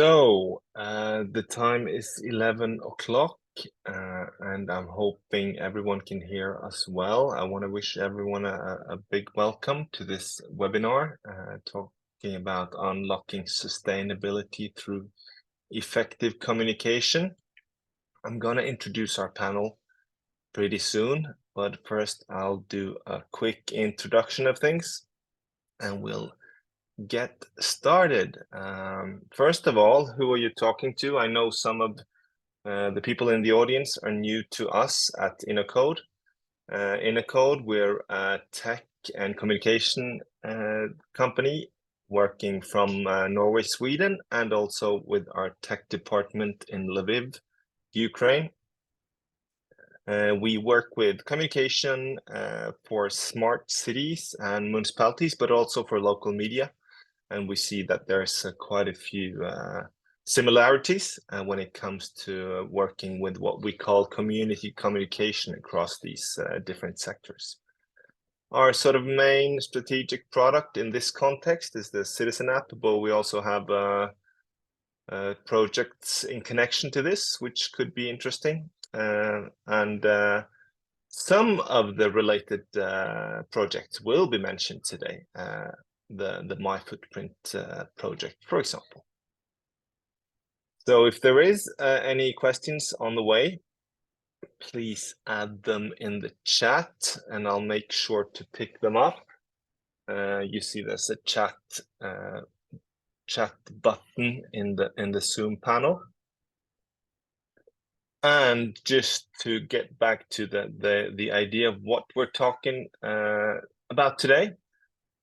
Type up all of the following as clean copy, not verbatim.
The time is 11 o'clock, and I'm hoping everyone can hear us well. I want to wish everyone a big welcome to this webinar, talking about unlocking sustainability through effective communication. I'm going to introduce our panel pretty soon, but first I'll do a quick introduction of things, and we'll get started. First of all, who are you talking to? I know some of the people in the audience are new to us at InnoCode. InnoCode, we're a tech and communication company working from Norway, Sweden, and also with our tech department in Lviv, Ukraine. We work with communication for smart cities and municipalities, but also for local media. And we see that there's quite a few similarities when it comes to working with what we call community communication across these different sectors. Our sort of main strategic product in this context is the Citizen app, but we also have projects in connection to this, which could be interesting. And some of the related projects will be mentioned today. The My Footprint project, for example. So if there is any questions on the way, please add them in the chat and I'll make sure to pick them up. You see there's a chat button in the Zoom panel. And just to get back to the idea of what we're talking about today,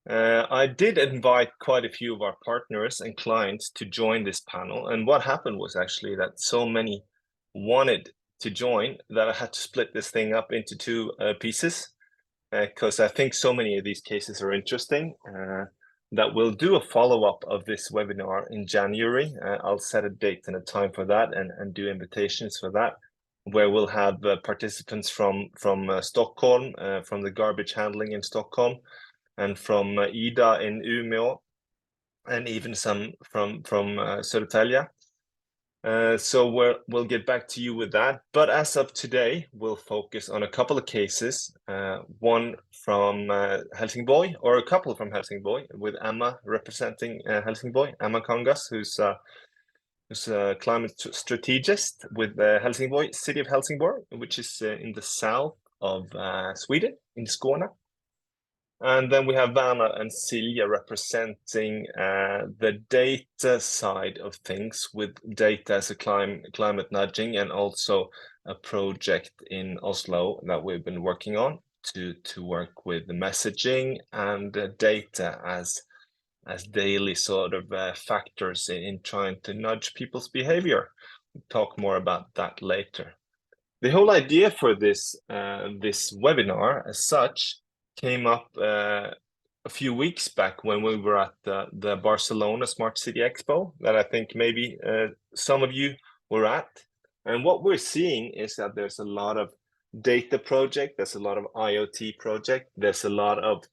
I did invite quite a few of our partners and clients to join this panel. And what happened was actually that so many wanted to join that I had to split this thing up into two pieces, because I think so many of these cases are interesting, that we'll do a follow-up of this webinar in January. I'll set a date and a time for that and do invitations for that, where we'll have participants from Stockholm, from the garbage handling in Stockholm, and from Ida in Umeå, and even some from Södertälje. So we'll get back to you with that. But as of today, we'll focus on a couple of cases, one from Helsingborg, or a couple from Helsingborg, with Emma representing Helsingborg, Emma Kangas, who's a climate strategist with Helsingborg, city of Helsingborg, which is in the south of Sweden, in Skåne. And then we have Werner and Silja representing the data side of things, with data as a climate nudging, and also a project in Oslo that we've been working on to work with the messaging and data as daily sort of factors in trying to nudge people's behavior. We'll talk more about that later. The whole idea for this webinar as such came up a few weeks back when we were at the Barcelona Smart City Expo, that I think maybe some of you were at. And what we're seeing is that there's a lot of data project, there's a lot of IoT project, there's a lot of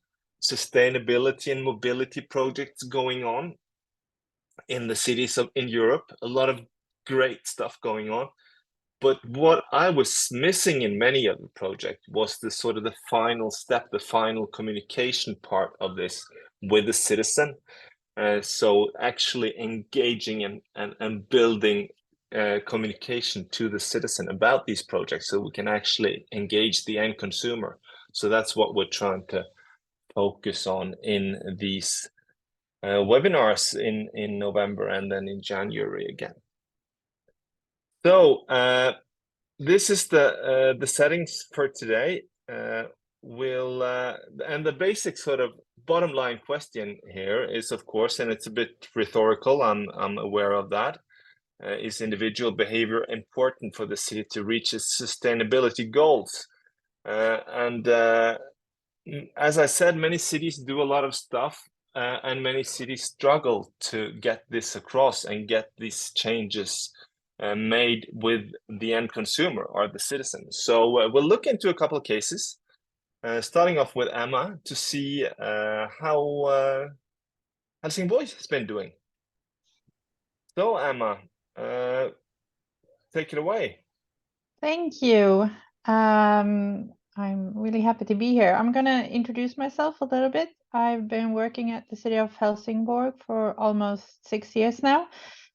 sustainability and mobility projects going on in the cities in Europe, a lot of great stuff going on. But what I was missing in many of the projects was the sort of the final step, the final communication part of this with the citizen. So actually engaging and building communication to the citizen about these projects, so we can actually engage the end consumer. So that's what we're trying to focus on in these webinars in November and then in January again. So this is the settings for today. And the basic sort of bottom line question here is, of course, and it's a bit rhetorical, I'm aware of that, is individual behavior important for the city to reach its sustainability goals? As I said, many cities do a lot of stuff, and many cities struggle to get this across and get these changes made with the end consumer or the citizen. So we'll look into a couple of cases, starting off with Emma, to see how Helsingborg has been doing. So Emma, take it away. Thank you. I'm really happy to be here. I'm going to introduce myself a little bit. I've been working at the city of Helsingborg for almost 6 years now,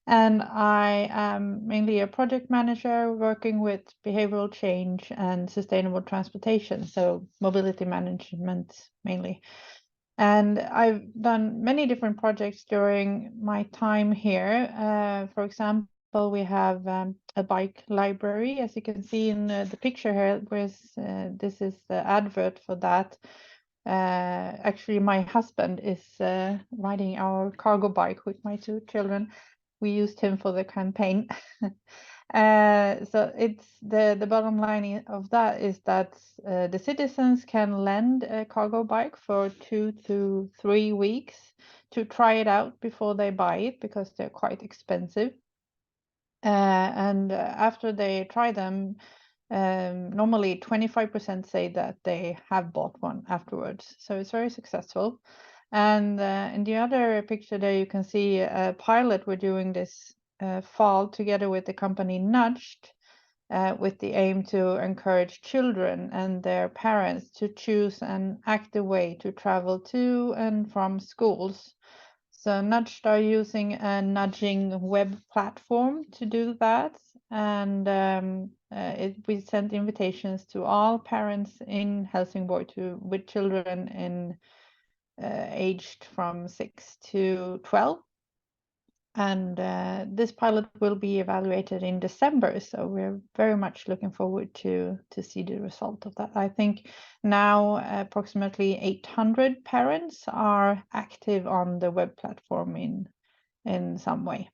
and I am mainly a project manager working with behavioral change and sustainable transportation, so mobility management mainly. And I've done many different projects during my time here. For example, we have a bike library, as you can see in the picture here, this is the advert for that. Actually, my husband is riding our cargo bike with my 2 children. We used him for the campaign. So it's the bottom line of that is that the citizens can lend a cargo bike for 2 to 3 weeks to try it out before they buy it, because they're quite expensive. And after they try them, normally 25% say that they have bought one afterwards. So it's very successful. And in the other picture there, you can see a pilot we're doing this fall together with the company Nudged, with the aim to encourage children and their parents to choose an active way to travel to and from schools. So Nudged are using a nudging web platform to do that, and we sent invitations to all parents in Helsingborg with children in aged from 6 to 12. And this pilot will be evaluated in December, so we're very much looking forward to see the result of that. I think now approximately 800 parents are active on the web platform in some way.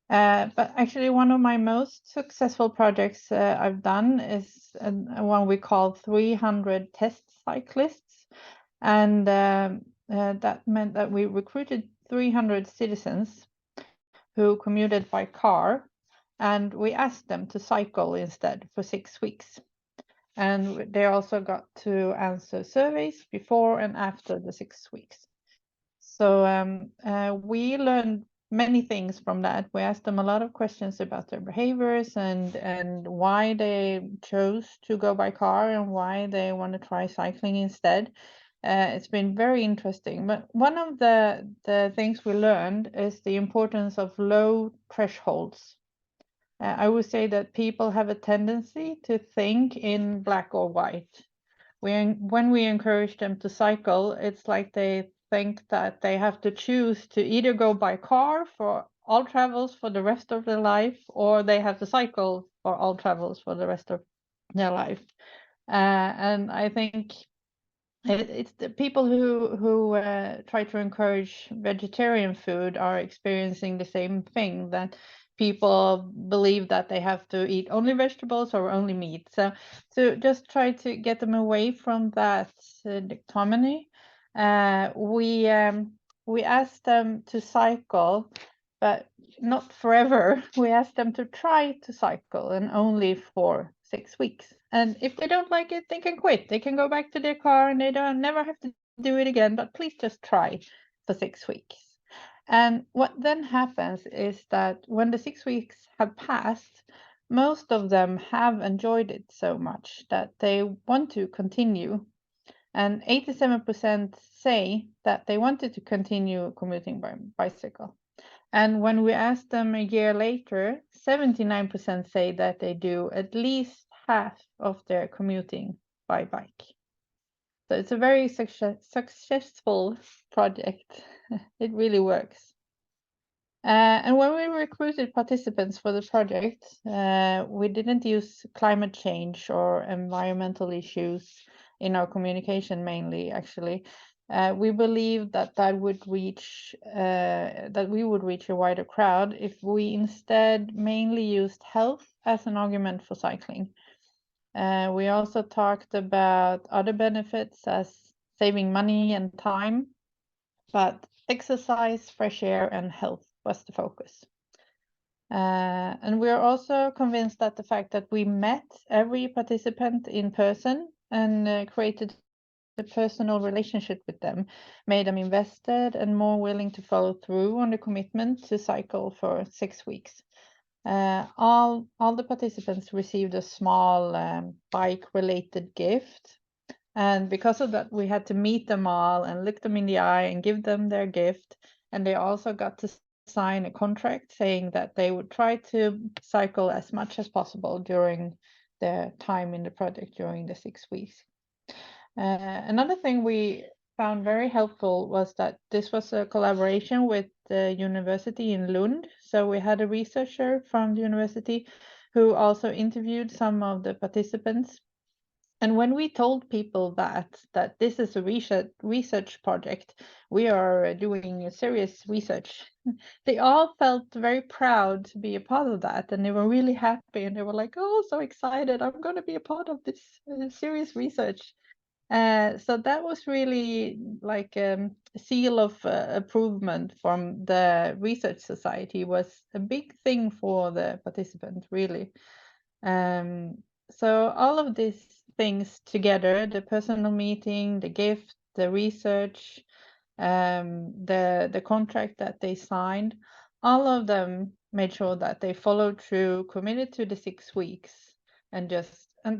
But actually, one of my most successful projects I've done is one we call 300 test cyclists, and that meant that we recruited 300 citizens who commuted by car, and we asked them to cycle instead for 6 weeks. And they also got to answer surveys before and after the 6 weeks. So we learned many things from that. We asked them a lot of questions about their behaviors and why they chose to go by car and why they want to try cycling instead. It's been very interesting. But one of the things we learned is the importance of low thresholds. I would say that people have a tendency to think in black or white. When we encourage them to cycle, it's like they think that they have to choose to either go by car for all travels for the rest of their life, or they have to cycle for all travels for the rest of their life. And I think it's the people who try to encourage vegetarian food are experiencing the same thing, that people believe that they have to eat only vegetables or only meat. So to just try to get them away from that dichotomy, we asked them to cycle, but not forever. We asked them to try to cycle, and only for 6 weeks. And if they don't like it, they can quit. They can go back to their car and they don't never have to do it again, but please just try for 6 weeks. And what then happens is that when the 6 weeks have passed, most of them have enjoyed it so much that they want to continue. And 87% say that they wanted to continue commuting by bicycle. And when we asked them a year later, 79% say that they do at least half of their commuting by bike. So it's a very successful project. It really works. And when we recruited participants for the project, we didn't use climate change or environmental issues in our communication mainly, actually. We believe that we would reach a wider crowd if we instead mainly used health as an argument for cycling. We also talked about other benefits as saving money and time, but exercise, fresh air, and health was the focus. And we are also convinced that the fact that we met every participant in person and created the personal relationship with them made them invested and more willing to follow through on the commitment to cycle for 6 weeks. All the participants received a small bike-related gift. And because of that, we had to meet them all and look them in the eye and give them their gift. And they also got to sign a contract saying that they would try to cycle as much as possible during their time in the project during the 6 weeks. Another thing we found very helpful was that this was a collaboration with the university in Lund. So we had a researcher from the university who also interviewed some of the participants. And when we told people that this is a research project, we are doing a serious research, they all felt very proud to be a part of that, and they were really happy, and they were like, "Oh, so excited! I'm going to be a part of this serious research." So that was really like a seal of approval from the research society. Was a big thing for the participant, really. So all of these things together, the personal meeting, the gift, the research, the contract that they signed, all of them made sure that they followed through, committed to the 6 weeks, and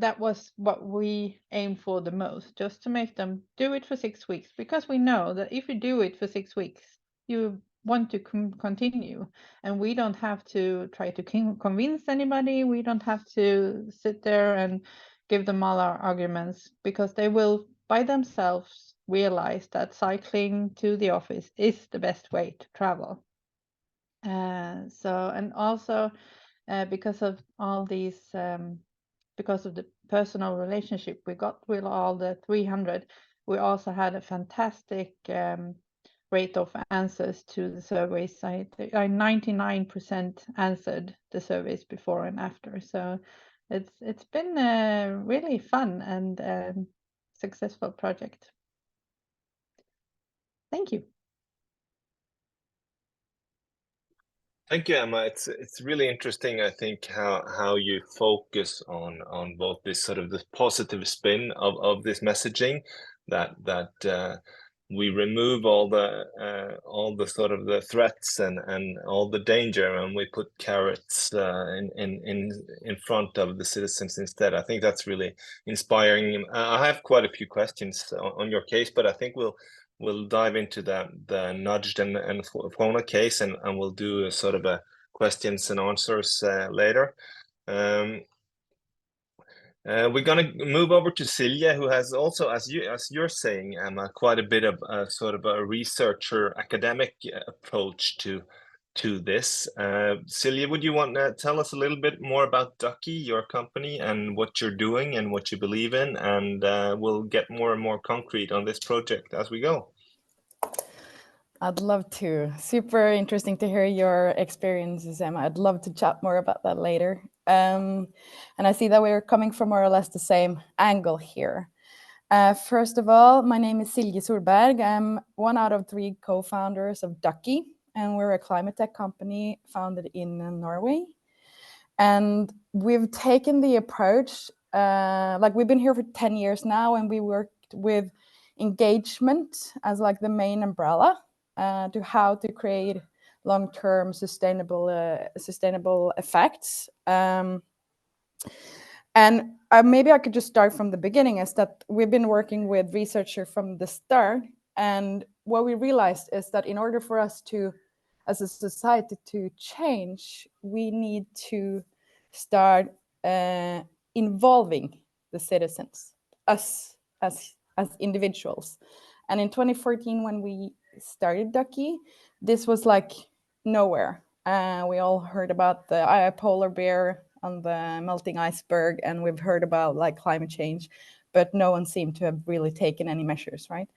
that was what we aim for the most, just to make them do it for 6 weeks, because we know that if you do it for 6 weeks, you want to continue, and we don't have to try to convince anybody. We don't have to sit there and give them all our arguments, because they will by themselves realize that cycling to the office is the best way to travel. And also because of all these because of the personal relationship we got with all the 300, we also had a fantastic rate of answers to the surveys. I 99% answered the surveys before and after. So it's been a really fun and successful project. Thank you. Thank you, Emma. It's really interesting, I think, how you focus on both this sort of the positive spin of this messaging, that we remove all the sort of the threats and all the danger, and we put carrots in front of the citizens instead. I think that's really inspiring. I have quite a few questions on your case, but I think we'll dive into the nudged and fauna case, and we'll do a sort of a questions and answers later. We're going to move over to Silje, who has also, as you're saying, Emma, quite a bit of sort of a researcher academic approach to this. Silje, would you want to tell us a little bit more about Ducky, your company, and what you're doing and what you believe in? And we'll get more and more concrete on this project as we go. I'd love to. Super interesting to hear your experiences, Emma. I'd love to chat more about that later. And I see that we're coming from more or less the same angle here. First of all, my name is Silje Solberg. I'm one out of 3 co-founders of Ducky, and we're a climate tech company founded in Norway. And we've taken the approach, like we've been here for 10 years now, and we worked with engagement as like the main umbrella to how to create long-term sustainable effects. And maybe I could just start from the beginning, is that we've been working with researchers from the start. And what we realized is that in order for us to, as a society, to change, we need to start involving the citizens, us as individuals. And in 2014, when we started Ducky, this was like nowhere. We all heard about the polar bear on the melting iceberg, and we've heard about like climate change, but no one seemed to have really taken any measures, right?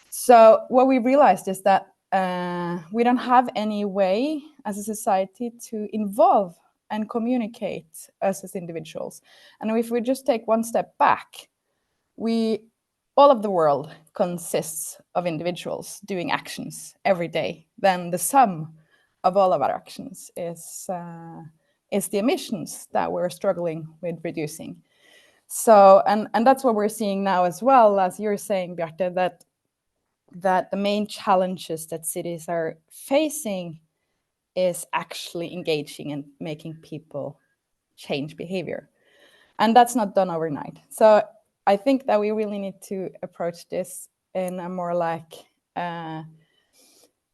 So what we realized is that we don't have any way as a society to involve and communicate us as individuals. And if we just take one step back, all of the world consists of individuals doing actions every day. Then the sum of all of our actions is the emissions that we're struggling with reducing. So, and that's what we're seeing now as well, as you're saying, Bjarte, that the main challenges that cities are facing is actually engaging and making people change behavior. And that's not done overnight. So I think that we really need to approach this in a more like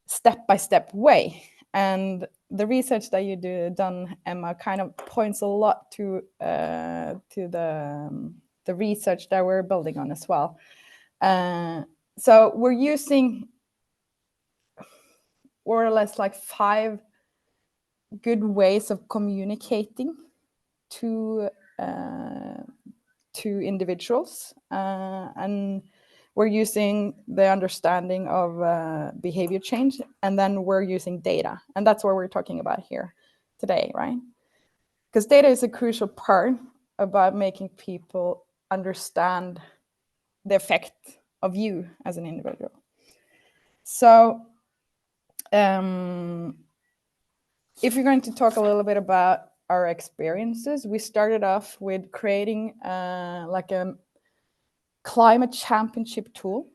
step-by-step way. And the research that you done, Emma, kind of points a lot to the research that we're building on as well. So we're using more or less like 5 good ways of communicating to individuals, and we're using the understanding of behavior change, and then we're using data, and that's what we're talking about here today, right? Because data is a crucial part about making people understand the effect of you as an individual. So if you're going to talk a little bit about our experiences, we started off with creating like a climate championship tool,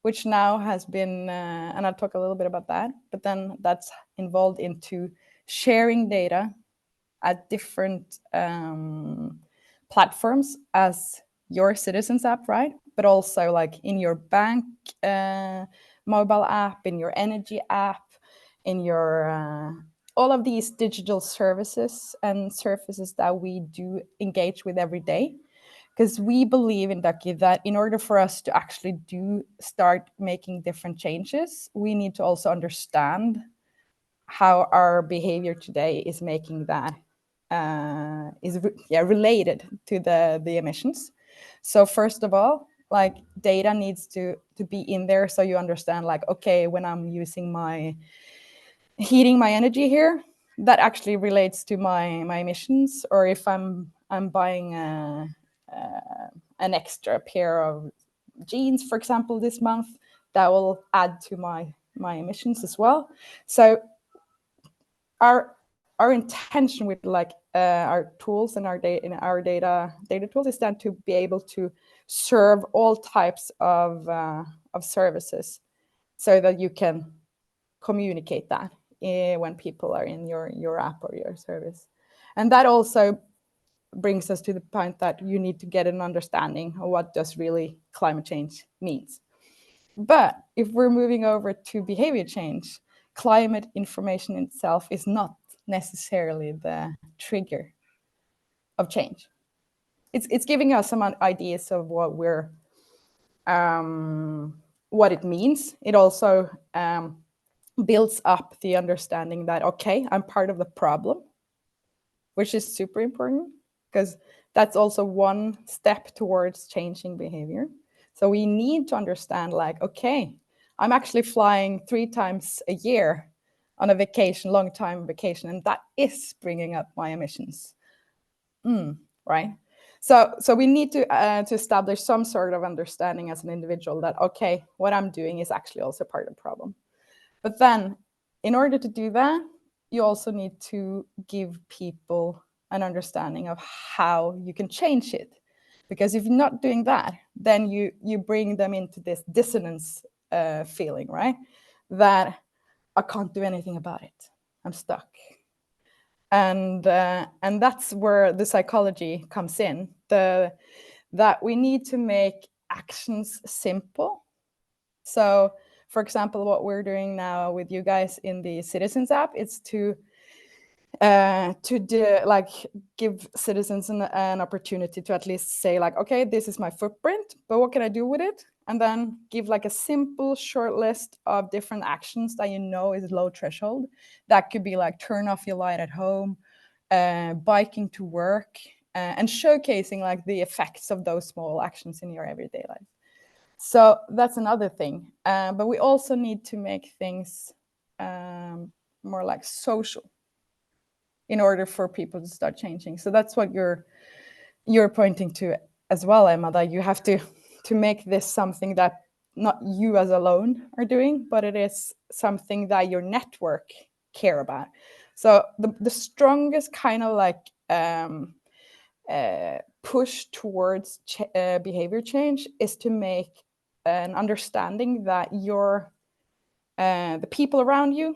which now has been, and I'll talk a little bit about that, but then that's involved into sharing data at different platforms as your Citizens app, right? But also like in your bank mobile app, in your energy app, in your all of these digital services and surfaces that we do engage with every day. Because we believe in Ducky that in order for us to actually start making different changes, we need to also understand how our behavior today is making that related to the emissions. So first of all, like data needs to be in there, so you understand like, okay, when I'm using heating my energy here, that actually relates to my emissions. Or if I'm buying an extra pair of jeans, for example, this month, that will add to my emissions as well. So our intention with like our tools and our data tools is then to be able to serve all types of services, so that you can communicate that when people are in your app or your service. And that also brings us to the point that you need to get an understanding of what does really climate change means. But if we're moving over to behavior change, climate information itself is not necessarily the trigger of change. It's giving us some ideas of what what it means. It also builds up the understanding that, okay, I'm part of the problem, which is super important, because that's also one step towards changing behavior. So we need to understand like, okay, I'm actually flying 3 times a year on a vacation, long time vacation, and that is bringing up my emissions. Right? So we need to establish some sort of understanding as an individual that, okay, what I'm doing is actually also part of the problem. But then in order to do that, you also need to give people an understanding of how you can change it. Because if you're not doing that, then you bring them into this dissonance feeling, right? That I can't do anything about it. I'm stuck. And that's where the psychology comes in, that we need to make actions simple. So, for example, what we're doing now with you guys in the Citizens app is to give citizens an opportunity to at least say like, okay, this is my footprint, but what can I do with it? And then give like a simple short list of different actions that you know is low threshold. That could be like turn off your light at home, biking to work, and showcasing like the effects of those small actions in your everyday life. So that's another thing. But we also need to make things more like social in order for people to start changing. So that's what you're pointing to as well, Emma, that you have to make this something that not you as alone are doing, but it is something that your network care about. So the strongest kind of like push towards behavior change is to make an understanding that the people around you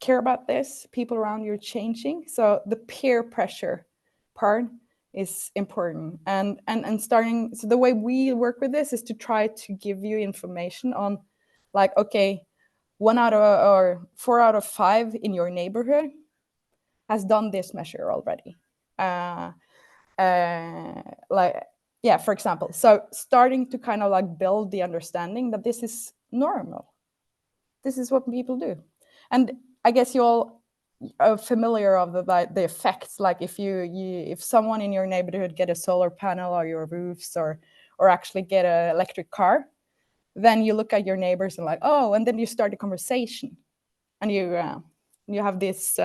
care about this, people around you are changing. So the peer pressure part is important. And starting, so the way we work with this is to try to give you information on like, okay, 4 out of 5 in your neighborhood has done this measure already. For example, so starting to kind of like build the understanding that this is normal. This is what people do. And I guess you all are familiar of the effects, like if someone in your neighborhood get a solar panel or your roofs or actually get an electric car, then you look at your neighbors and like, oh, and then you start a conversation and you have this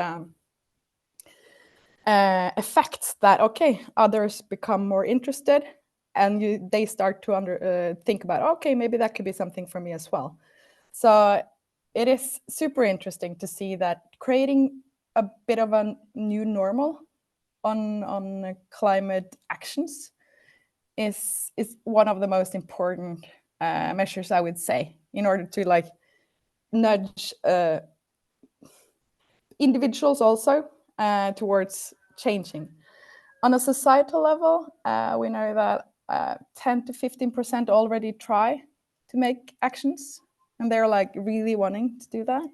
effects that, okay, others become more interested and they start to think about, okay, maybe that could be something for me as well. So it is super interesting to see that creating a bit of a new normal on climate actions is one of the most important measures, I would say, in order to like nudge individuals also towards changing. On a societal level, we know that 10 to 15% already try to make actions, and they're like really wanting to do that.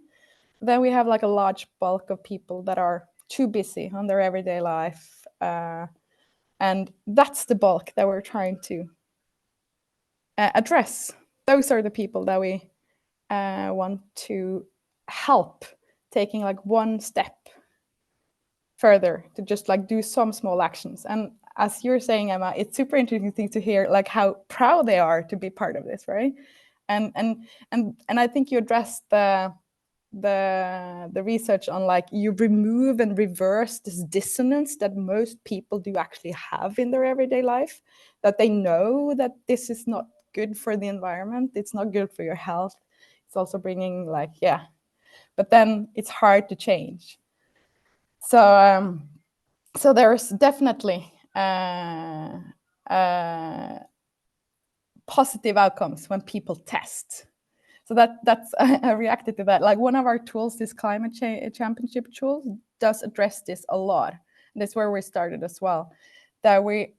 Then we have like a large bulk of people that are too busy on their everyday life. And that's the bulk that we're trying to address. Those are the people that we want to help, taking like one step further to just like do some small actions. And as you're saying, Emma, it's super interesting to hear like how proud they are to be part of this, right? And I think you addressed the research on like you remove and reverse this dissonance that most people do actually have in their everyday life, that they know that this is not good for the environment, it's not good for your health, it's also bringing like, yeah, but then it's hard to change. So so there's definitely positive outcomes when people test. So that's I reacted to that. Like one of our tools, this climate championship tool, does address this a lot. And that's where we started as well. That we're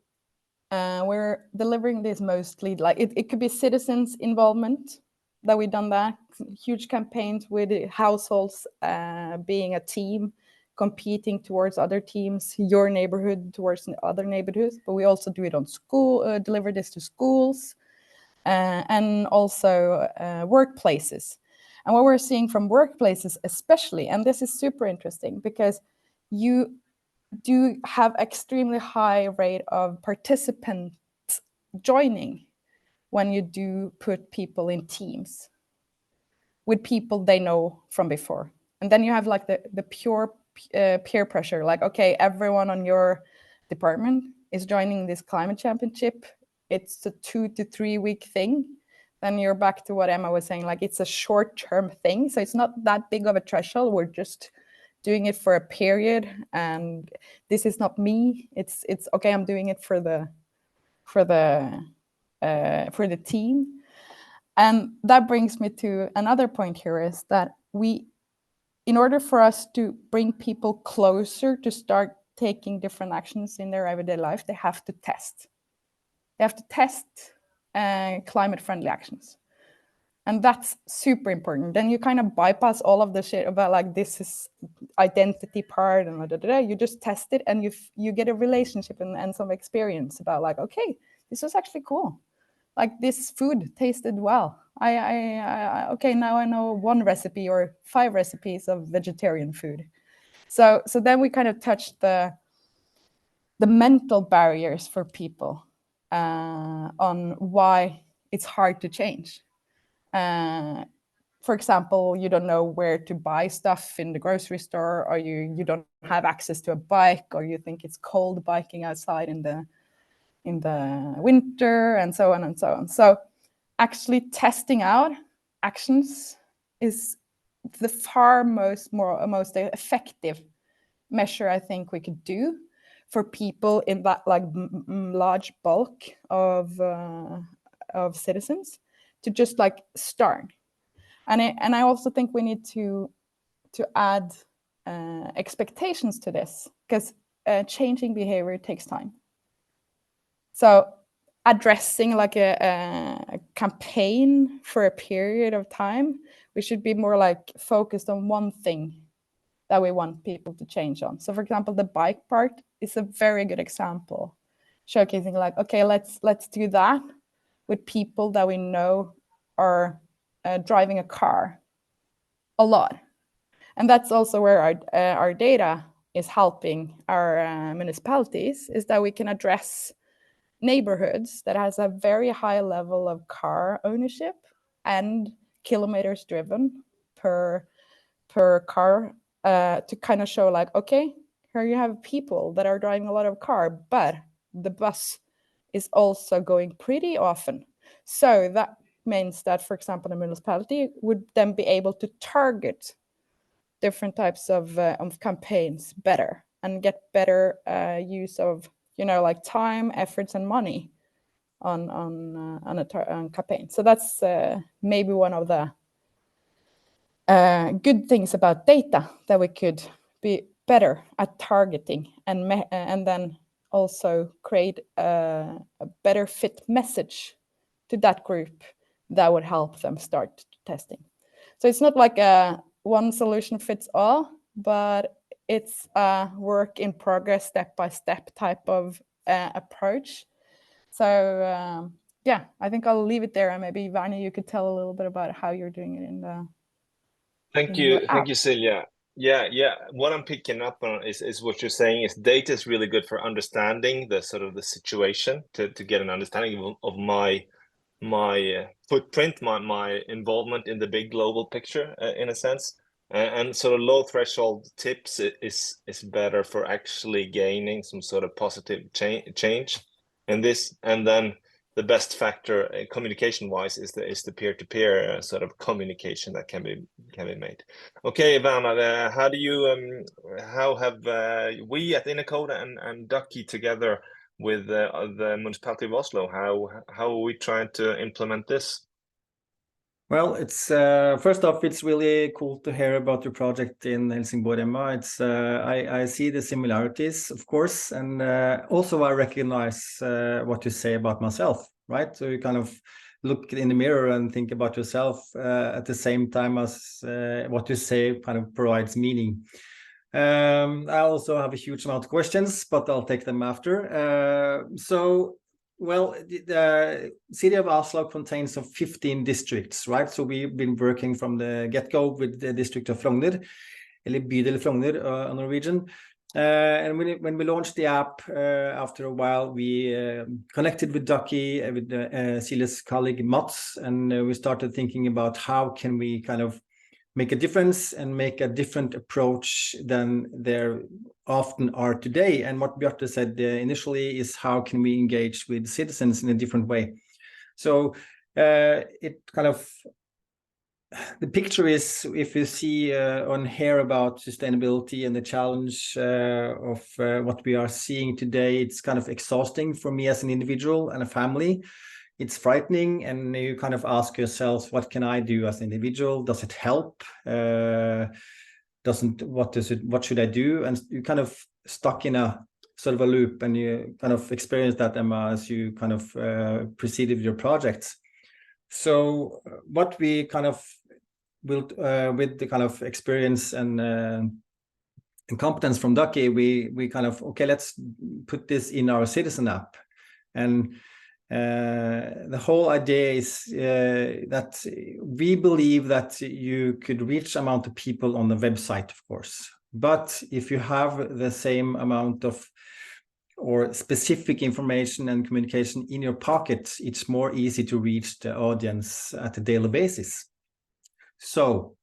delivering this mostly like it could be citizens' involvement. That we've done that huge campaigns with households being a team, competing towards other teams, your neighborhood towards other neighborhoods. But we also do it on school, deliver this to schools. And also workplaces. And what we're seeing from workplaces especially, and this is super interesting because you do have extremely high rate of participants joining when you do put people in teams with people they know from before. And then you have like the pure peer pressure, like, okay, everyone on your department is joining this climate championship. It's a 2 to 3 week thing. Then you're back to what Emma was saying, like it's a short-term thing. So it's not that big of a threshold. We're just doing it for a period. And this is not me. It's okay, I'm doing it for the team. And that brings me to another point here is that in order for us to bring people closer to start taking different actions in their everyday life, they have to test. They have to test climate-friendly actions. And that's super important. Then you kind of bypass all of the shit about like this is identity part and you just test it and you get a relationship and some experience about like, okay, this was actually cool. Like this food tasted well. Okay, now I know 1 recipe or 5 recipes of vegetarian food. So then we kind of touched the mental barriers for people on why it's hard to change. For example, you don't know where to buy stuff in the grocery store, or you don't have access to a bike, or you think it's cold biking outside in the winter, and so on and so on. So actually testing out actions is the most effective measure I think we could do for people in that like large bulk of citizens to just like start. And I also think we need to add expectations to this, because changing behavior takes time. So addressing like a campaign for a period of time, we should be more like focused on one thing that we want people to change on. So for example, the bike part is a very good example, showcasing like, okay, let's do that with people that we know are driving a car a lot. And that's also where our data is helping our municipalities, is that we can address neighborhoods that has a very high level of car ownership and kilometers driven per car, to kind of show like, okay, here you have people that are driving a lot of car, but the bus is also going pretty often. So that means that, for example, the municipality would then be able to target different types of campaigns better and get better use of, you know, like time, efforts, and money on a campaign. So that's maybe one of the good things about data, that we could be better at targeting and then also create a better fit message to that group that would help them start testing. So it's not like a one solution fits all, but it's a work in progress, step by step type of approach. So yeah, I think I'll leave it there, and maybe Vanya, you could tell a little bit about how you're doing it in the Thank your you, app. Silja. Yeah. What I'm picking up on is what you're saying is data is really good for understanding the sort of the situation, to get an understanding of my footprint, my involvement in the big global picture, in a sense. And sort of low threshold tips is better for actually gaining some sort of positive change. And then the best factor communication wise is the peer-to-peer sort of communication that can be made. Okay, Ivana, how have we at Innocoda and Ducky together with the municipality of Oslo, how are we trying to implement this? Well, it's first off, it's really cool to hear about your project in Helsingborg, Emma. It's I see the similarities, of course, and also I recognize what you say about myself, right? So you kind of look in the mirror and think about yourself at the same time as what you say kind of provides meaning. I also have a huge amount of questions, but I'll take them after. Well, the city of Oslo contains of 15 districts, right? So we've been working from the get-go with the district of Frogner, eller bydel Frogner on Norwegian. And when we launched the app, after a while, we connected with Ducky, with Silja's colleague Mats, and we started thinking about how can we kind of make a difference and make a different approach than there often are today. And what Bjarte said initially is how can we engage with citizens in a different way. So it kind of, the picture is, if you see on here about sustainability and the challenge of what we are seeing today, it's kind of exhausting for me as an individual and a family. It's frightening, and you kind of ask yourself, what can I do as an individual? Does it help? What should I do? And you kind of stuck in a sort of a loop, and you kind of experience that, Emma, as you kind of proceeded with your projects. So what we kind of built with the kind of experience and competence from Ducky, we kind of, okay, let's put this in our citizen app. And the whole idea is that we believe that you could reach amount of people on the website, of course. But if you have the same amount of or specific information and communication in your pocket, it's more easy to reach the audience at a daily basis. So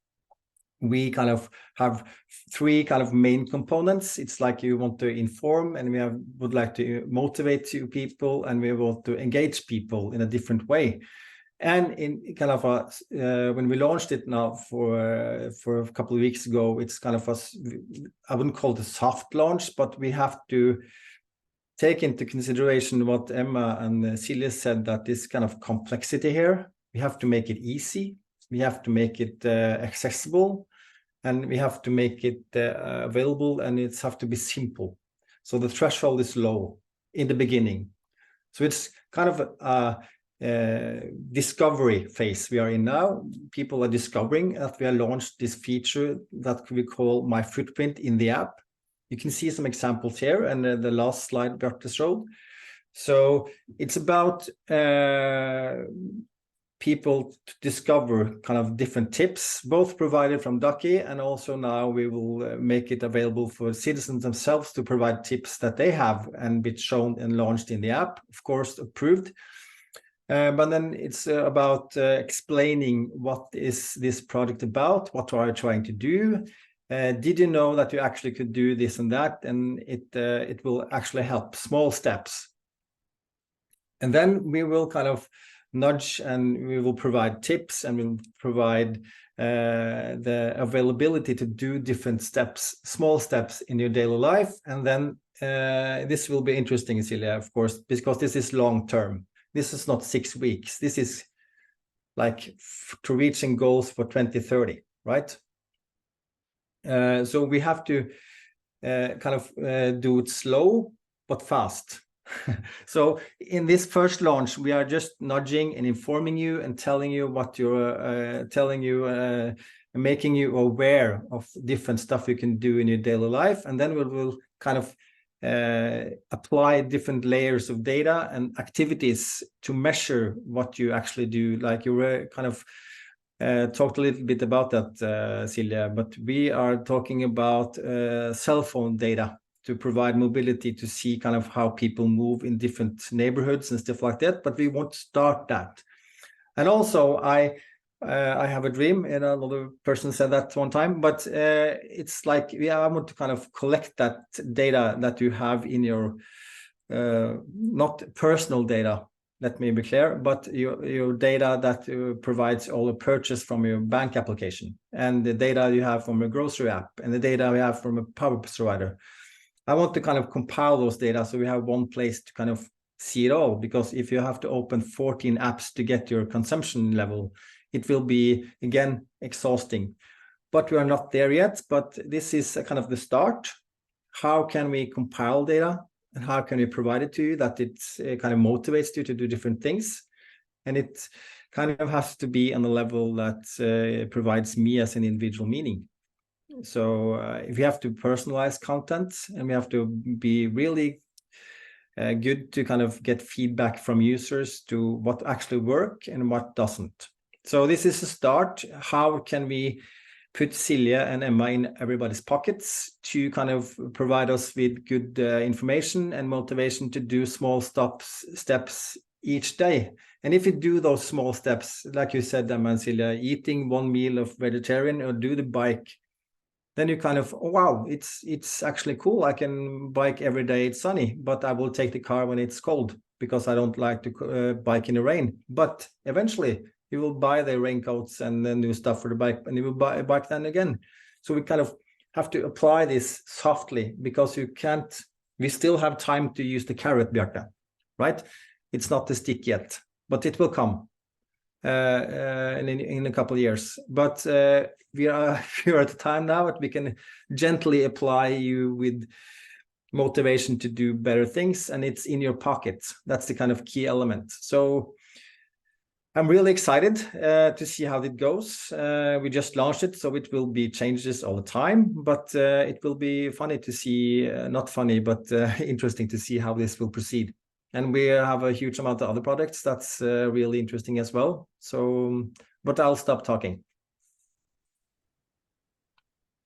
we kind of have three kind of main components. It's like you want to inform, and we would like to motivate you people, and we want to engage people in a different way. And in kind of when we launched it now for a couple of weeks ago, it's kind of I wouldn't call it a soft launch, but we have to take into consideration what Emma and Silje said, that this kind of complexity here, we have to make it easy, we have to make it accessible, and we have to make it available, and it's have to be simple. So the threshold is low in the beginning. So it's kind of a discovery phase we are in now. People are discovering that we have launched this feature that we call My Footprint in the app. You can see some examples here, and the last slide Bjarte showed. So it's about people to discover kind of different tips, both provided from Ducky, and also now we will make it available for citizens themselves to provide tips that they have and be shown and launched in the app, of course, approved. But then it's about explaining what is this product about, what are you trying to do, did you know that you actually could do this and that, and it will actually help, small steps. And then we will kind of nudge, and we will provide tips, and we'll provide the availability to do different steps, small steps in your daily life. And then this will be interesting, Celia, of course, because this is long term. This is not 6 weeks. This is like to reaching goals for 2030, right? So we have to kind of do it slow but fast. So in this first launch, we are just nudging and informing you and telling you what you're making you aware of different stuff you can do in your daily life. And then we'll kind of apply different layers of data and activities to measure what you actually do. Like you were kind of talked a little bit about that, Silja, but we are talking about cell phone data to provide mobility, to see kind of how people move in different neighborhoods and stuff like that. But we won't start that. And also, I have a dream, and another person said that one time, but it's like, I want to kind of collect that data that you have in your, not personal data, let me be clear, but your data that provides all the purchase from your bank application, and the data you have from a grocery app, and the data we have from a power provider. I want to kind of compile those data so we have one place to kind of see it all, because if you have to open 14 apps to get your consumption level, it will be, again, exhausting. But we are not there yet, but this is a kind of the start. How can we compile data, and how can we provide it to you that it kind of motivates you to do different things? And it kind of has to be on the level that provides me as an individual meaning. So if we have to personalize content, and we have to be really good to kind of get feedback from users to what actually work and what doesn't. So this is a start. How can we put Silja and Emma in everybody's pockets to kind of provide us with good information and motivation to do small steps each day? And if you do those small steps, like you said, Emma and Silja, eating one meal of vegetarian or do the bike, then you kind of, oh, wow, it's actually cool. I can bike every day it's sunny, but I will take the car when it's cold because I don't like to bike in the rain. But eventually you will buy the raincoats and then new stuff for the bike, and you will buy a bike then again. So we kind of have to apply this softly, because you can't, we still have time to use the carrot, Bjarte, right? It's not the stick yet, but it will come in a couple of years. But we are at the time now that we can gently apply you with motivation to do better things, and it's in your pocket. That's the kind of key element. So I'm really excited to see how it goes. We just launched it, so it will be changes all the time, but it will be funny to see, not funny, but interesting to see how this will proceed. And we have a huge amount of other products that's really interesting as well. So, but I'll stop talking.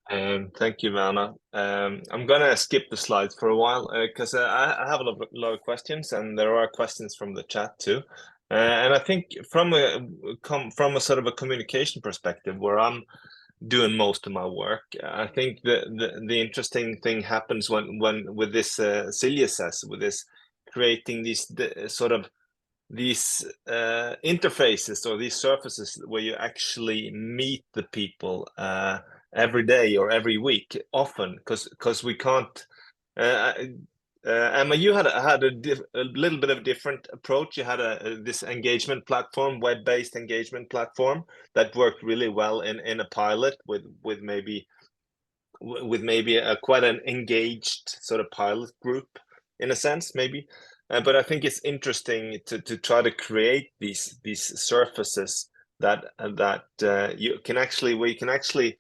Thank you, Werner. I'm gonna skip the slides for a while because I have a lot of questions, and there are questions from the chat too. And I think from a sort of a communication perspective, where I'm doing most of my work, I think the interesting thing happens when with this Silja says, with this creating these interfaces or these surfaces where you actually meet the people every day or every week, often, because we can't. Emma, you had a little bit of a different approach. You had this engagement platform, web-based engagement platform that worked really well in a pilot with maybe quite an engaged sort of pilot group in a sense, maybe. But I think it's interesting to try to create these surfaces that you can actually,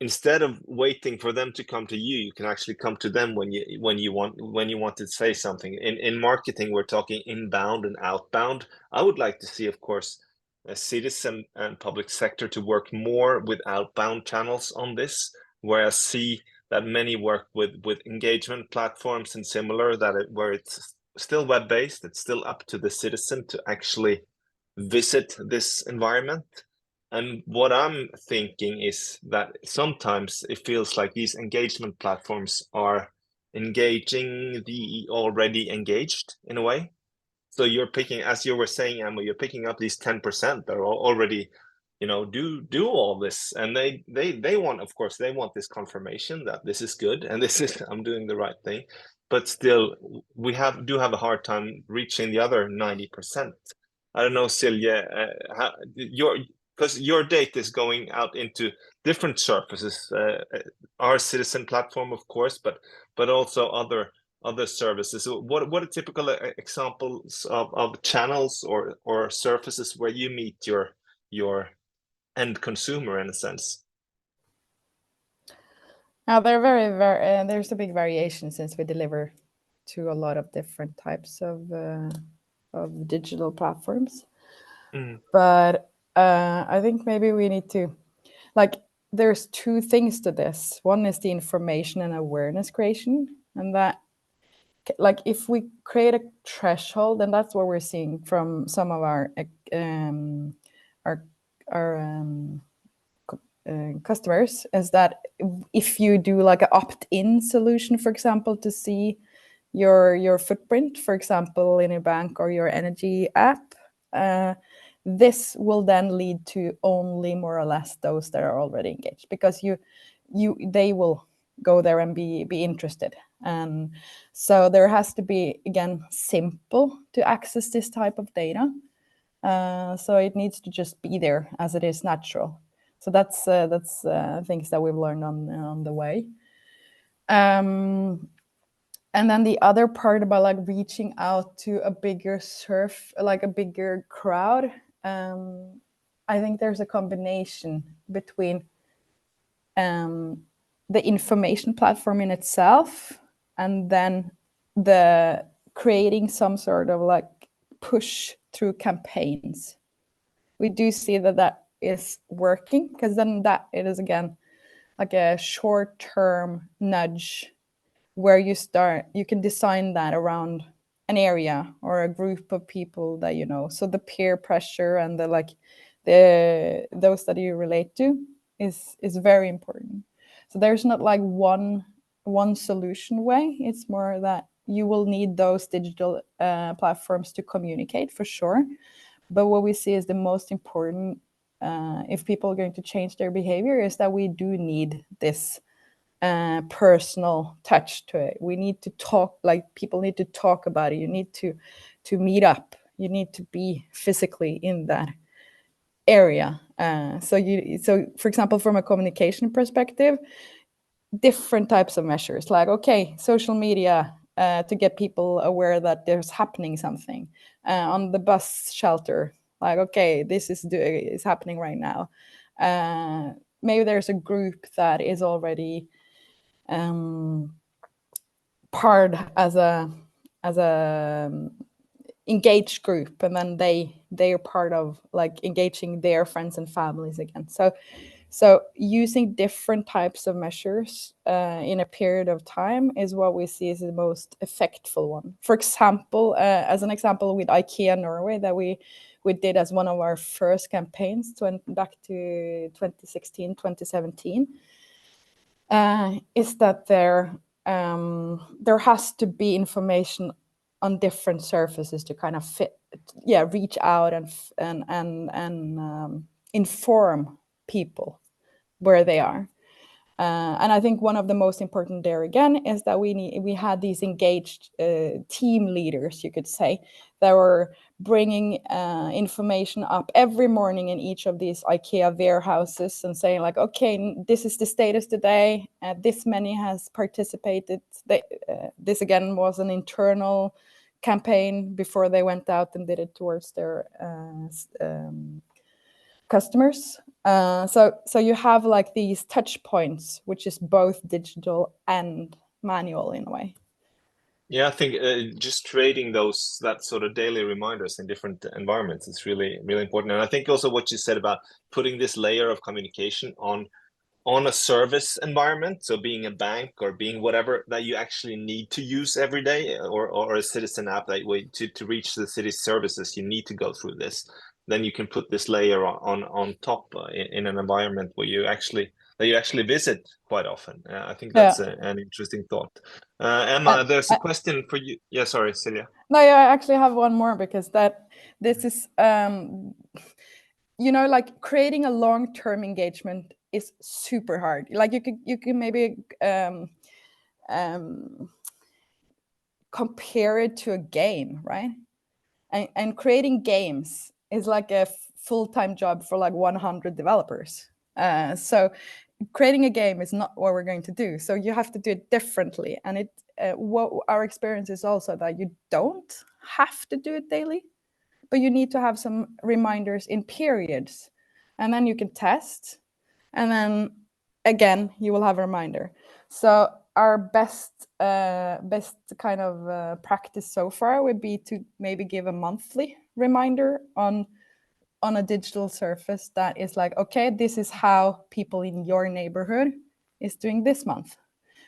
instead of waiting for them to come to you, you can actually come to them when you want to say something. In marketing, we're talking inbound and outbound. I would like to see, of course, a citizen and public sector to work more with outbound channels on this, where I see that many work with engagement platforms and similar, where it's still web-based, it's still up to the citizen to actually visit this environment. And what I'm thinking is that sometimes it feels like these engagement platforms are engaging the already engaged in a way. So you're picking, as you were saying, Emma, you're picking up these 10% that are already, do all this, and they want, of course, they want this confirmation that this is good and I'm doing the right thing, but still we do have a hard time reaching the other 90%. I don't know, Silje, because your data is going out into different surfaces, our citizen platform, of course, but also other services. So what are typical examples of channels or surfaces where you meet your end consumer in a sense? Now they're very there's a big variation since we deliver to a lot of different types of digital platforms. But I think maybe we need to, there's two things to this. One is the information and awareness creation, and that, if we create a threshold, and that's what we're seeing from some of our customers, is that if you do like an opt-in solution, for example, to see your footprint, for example, in a bank or your energy app, this will then lead to only more or less those that are already engaged, because they will go there and be interested. And so there has to be, again, simple to access this type of data. So it needs to just be there as it is natural. So that's things that we've learned on the way. And then the other part about reaching out to a bigger a bigger crowd, I think there's a combination between the information platform in itself, and then the creating some sort of push through campaigns. We do see that is working, because then that it is, again, like a short-term nudge where you can design that around an area or a group of people that you know. So the peer pressure and those that you relate to is very important. So there's not one solution way. It's more that you will need those digital platforms to communicate, for sure. But what we see is the most important, if people are going to change their behavior, is that we do need this personal touch to it. We need to talk, people need to talk about it. You need to meet up. You need to be physically in that area. So for example, from a communication perspective, different types of measures, social media to get people aware that there's happening something on the bus shelter. This is happening right now. Maybe there's a group that is already part as a engaged group, and then they are part of engaging their friends and families again. So using different types of measures in a period of time is what we see as the most effectful one. For example, as an example with IKEA Norway, that we did as one of our first campaigns back to 2016, 2017, is that there has to be information on different surfaces to kind of reach out and inform people where they are. And I think one of the most important there again is that we had these engaged team leaders, you could say, that were bringing information up every morning in each of these IKEA warehouses and saying like, okay, this is the status today. This many has participated. This again was an internal campaign before they went out and did it towards their customers. So you have like these touch points, which is both digital and manual in a way. Yeah, I think just creating that sort of daily reminders in different environments is really, really important. And I think also what you said about putting this layer of communication on a service environment, so being a bank or being whatever that you actually need to use every day, or a citizen app that way to reach the city's services, you need to go through this. Then you can put this layer on top in an environment where you actually visit quite often. I think that's an interesting thought. Emma, there's a question for you. Yeah, sorry, Silja. No, yeah, I actually have one more, because this is like creating a long-term engagement is super hard. Like you can maybe compare it to a game, right? And creating games is like a full-time job for like 100 developers. So creating a game is not what we're going to do. So you have to do it differently. And what our experience is also that you don't have to do it daily, but you need to have some reminders in periods. And then you can test. And then again, you will have a reminder. So our best kind of practice so far would be to maybe give a monthly reminder on a digital surface that is like, okay, this is how people in your neighborhood is doing this month.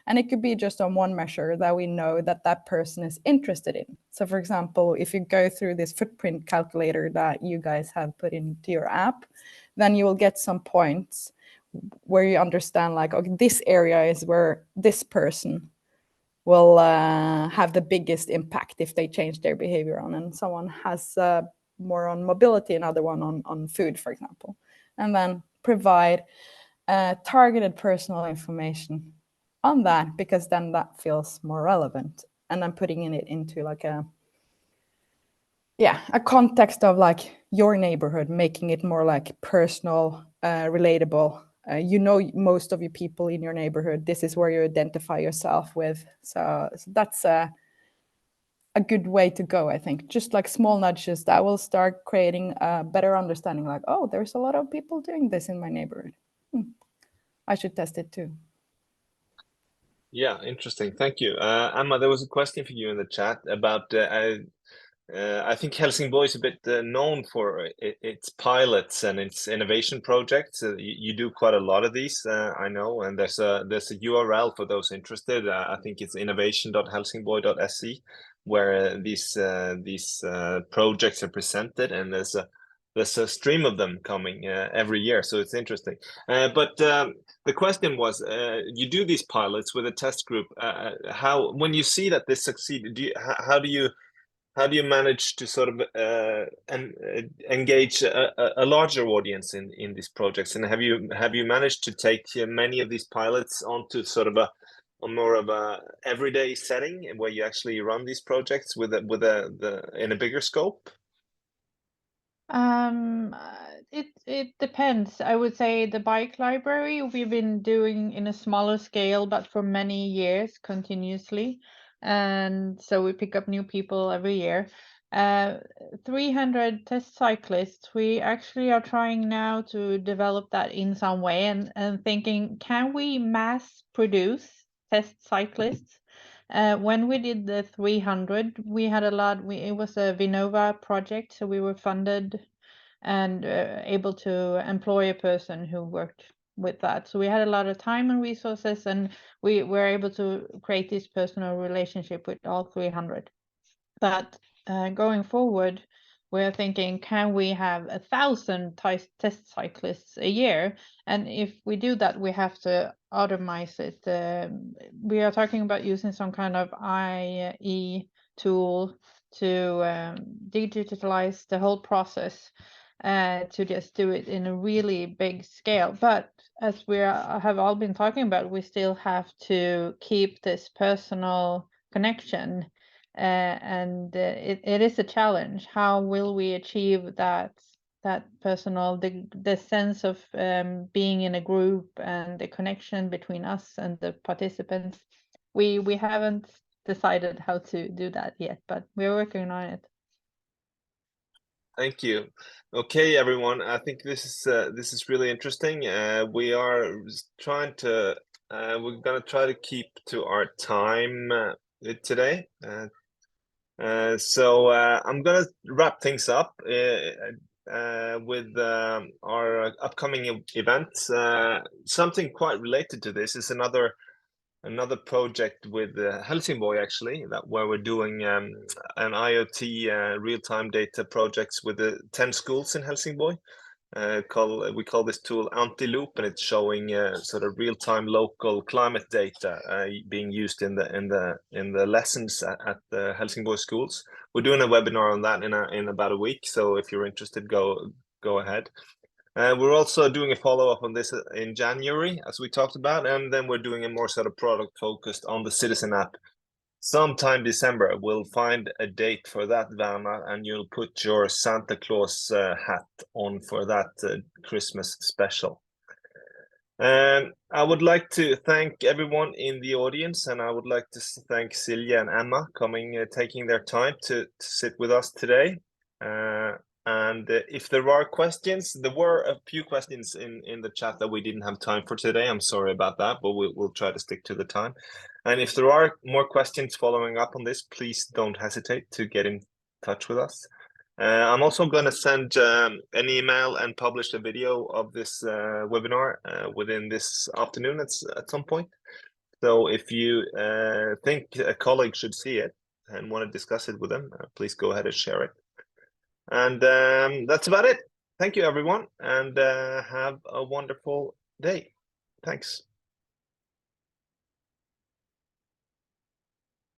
And it could be just on one measure that we know that person is interested in. So for example, if you go through this footprint calculator that you guys have put into your app, then you will get some points where you understand like, okay, this area is where this person will have the biggest impact if they change their behavior on, and someone has more on mobility, another one on food, for example, and then provide targeted personal information on that, because then that feels more relevant. And I'm putting it into like a context of like your neighborhood, making it more like personal, relatable. Most of your people in your neighborhood, this is where you identify yourself with. So that's a good way to go, I think. Just like small nudges that will start creating a better understanding, like, oh, there's a lot of people doing this in my neighborhood. I should test it too. Yeah, interesting. Thank you. Emma, there was a question for you in the chat about I think Helsingborg is a bit known for its pilots and its innovation projects. You do quite a lot of these, I know, and there's a URL for those interested. I think it's innovation.helsingborg.se, where these projects are presented, and there's a stream of them coming every year, so it's interesting. But the question was, you do these pilots with a test group. When you see that this succeeded, how do you manage to sort of engage a larger audience in these projects? And have you managed to take many of these pilots onto sort of a more of a everyday setting where you actually run these projects in a bigger scope? It depends. I would say the bike library we've been doing in a smaller scale, but for many years continuously. And so we pick up new people every year. 300 test cyclists, we actually are trying now to develop that in some way, and thinking, can we mass produce test cyclists? When we did the 300, we had a lot. It was a Vinnova project, so we were funded and able to employ a person who worked with that. So we had a lot of time and resources, and we were able to create this personal relationship with all 300. But going forward, we're thinking, can we have 1,000 test cyclists a year? And if we do that, we have to automate it. We are talking about using some kind of IE tool to digitalize the whole process, to just do it in a really big scale. But as we have all been talking about, we still have to keep this personal connection, and it is a challenge. How will we achieve that personal, the sense of being in a group and the connection between us and the participants? We haven't decided how to do that yet, but we're working on it. Thank you. Okay, everyone. I think this is really interesting. We are trying to we're gonna try to keep to our time today. So I'm gonna wrap things up with our upcoming events. Something quite related to this is another project with Helsingborg, actually, where we're doing an IoT real-time data projects with the 10 schools in Helsingborg. We call this tool Antiloop, and it's showing sort of real-time local climate data being used in the lessons at the Helsingborg schools. We're doing a webinar on that in about a week, so if you're interested, go ahead. We're also doing a follow-up on this in January, as we talked about, and then we're doing a more sort of product focused on the Citizen app. Sometime December, we'll find a date for that, Werner, and you'll put your Santa Claus hat on for that Christmas special. And I would like to thank everyone in the audience, and I would like to thank Silja and Emma taking their time to sit with us today. And if there are questions, there were a few questions in the chat that we didn't have time for today. I'm sorry about that, but we'll try to stick to the time. And if there are more questions following up on this, please don't hesitate to get in touch with us. I'm also going to send an email and publish a video of this webinar within this afternoon at some point. So if you think a colleague should see it and want to discuss it with them, please go ahead and share it. And that's about it. Thank you, everyone, and have a wonderful day. Thanks.